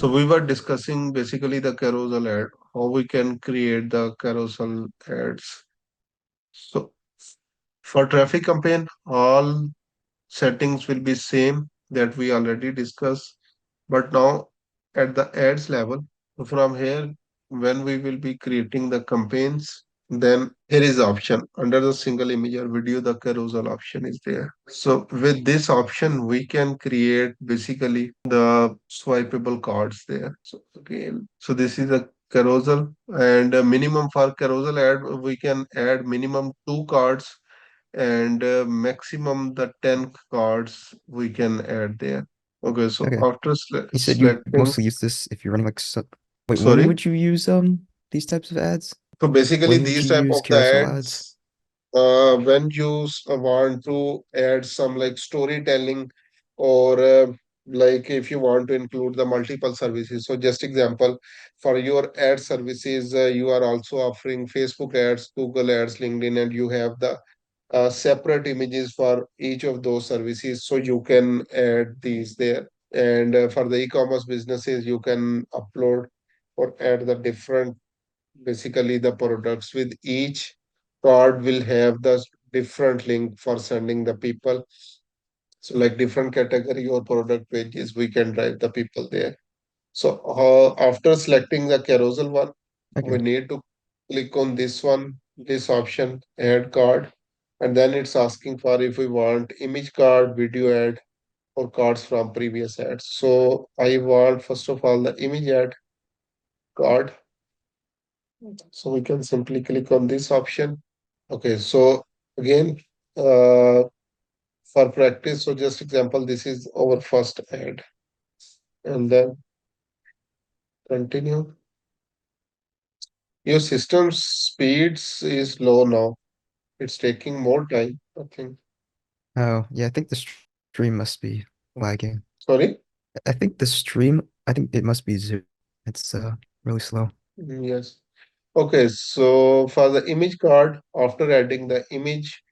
So we were discussing basically the carousel ad, how we can create the carousel ads. So for traffic campaign, all settings will be same that we already discussed. But now at the ads level, from here, when we will be creating the campaigns, then here is option under the single image or video, the carousel option is there. So with this option, we can create basically the swipeable cards there. So again, so this is a carousel and a minimum for carousel ad, we can add minimum two cards and maximum the 10 cards we can add there. Okay, so Okay. after You said you selecting, mostly use this if you're running like wait, when sorry. would you use these types of ads? So basically When would these you type use of the carousel ads? ads, when you want to add some like storytelling or like if you want to include the multiple services. So just example, for your ad services, you are also offering Facebook ads, Google ads, LinkedIn, and you have the separate images for each of those services. So you can add these there. And for the e-commerce businesses, you can upload or add the different, basically the products with each card will have the different link for sending the people. So like different category or product pages, we can drive the people there. So after selecting the carousel one, we Okay. need to click on this one, this option, add card, and then it's asking for if we want image card, video ad, or cards from previous ads. So I want first of all the image ad card. So we can simply click on this option. Okay, so again, uh, for practice, so just example, this is our first ad, and then continue. Your system speeds is low now. It's taking more time, I think. Oh, yeah, I think the stream must be lagging. Sorry? I think the stream, I think it must be Zoom. It's really slow. Yes. Okay, so for the image card, after adding the image,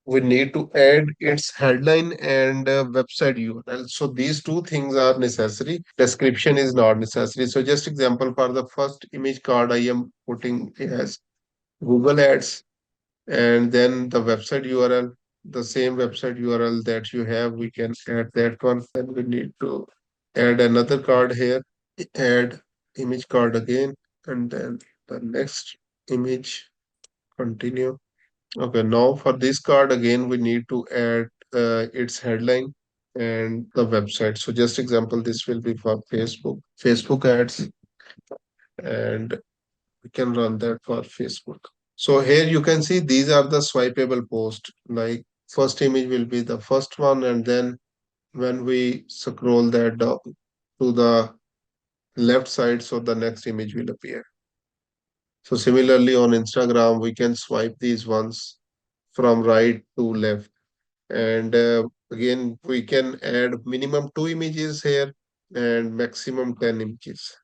we need to add its headline and website URL. So these two things are necessary. Description is not necessary. So just example for the first image card, I am putting as Google Ads and then the website URL, the same website URL that you have, we can add that one. Then we need to add another card here, add image card again, and then the next image, continue. Okay, now for this card again, we need to add its headline and the website. So just example, this will be for Facebook ads, and we can run that for Facebook. So here you can see these are the swipeable posts. Like first image will be the first one, and then when we scroll that down to the left side, so the next image will appear. So similarly on Instagram, we can swipe these ones from right to left. And again, we can add minimum two images here and maximum 10 images.